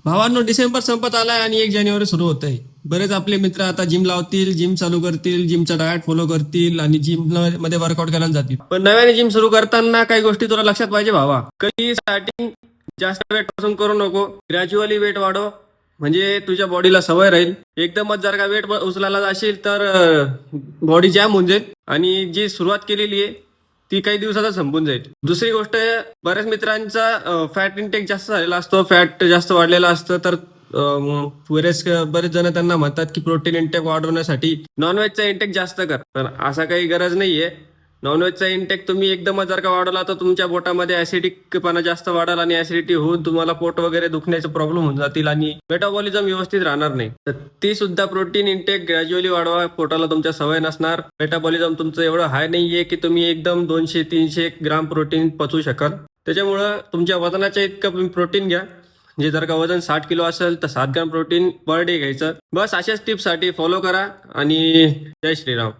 भावांनो, डिसेंबर संपत आलाय आणि 1 जानेवारी सुरू होत आहे. बरेच आपले मित्र आता जिम लावतील, जिम चालू करतील, जिमचा डाएट फॉलो करतील आणि जिम मध्ये वर्कआउट करायला जातील. पण नव्याने जिम सुरू करताना काही गोष्टी तुला लक्षात पाहिजे भावा. कधी स्टार्टिंग जास्त वेट पासून करू नको. ग्रॅज्युअली वेट वाढव, म्हणजे तुझ्या बॉडीला सवय राहील. एकदमच जर का वेट उचलायला जाशील तर बॉडी जॅम होऊन जाईल आणि जी सुरुवात केलेली आहे ती काही दिवसातच संपून जाईल. दुसरी गोष्ट, बऱ्याच मित्रांचा फॅट इंटेक जास्त झालेला असतो, फॅट जास्त वाढलेला असतं, तर बरेच जण त्यांना म्हणतात की प्रोटीन इंटेक वाढवण्यासाठी नॉनव्हेजचा इंटेक जास्त कर. पण असा काही गरज नाहीये. नॉनव्हेजचा इंटेक तुम्ही एकदमच जर का वाढवला तर तुमच्या पोटामध्ये ऍसिडिकपणा जास्त वाढेल आणि ऍसिडिटी होऊन तुम्हाला पोट वगैरे दुखण्याचे प्रॉब्लेम होऊन जातील आणि मेटाबॉलिझम व्यवस्थित राहणार नाही. तर ती सुद्धा प्रोटीन इंटेक ग्रॅज्युअली वाढवा. पोटाला तुमच्या सवय नसणार. मेटाबॉलिझम तुमचं एवढं हाय नाहीये की तुम्ही एकदम 200-300 ग्राम प्रोटीन पचवू शकाल. त्याच्यामुळं तुमच्या वजनाच्या इतकं प्रोटीन घ्या. जे जर का वजन 60 किलो असेल तर 7 ग्राम प्रोटीन पर डे घ्यायचं. बस अशाच टिप्ससाठी फॉलो करा आणि जय श्रीराम.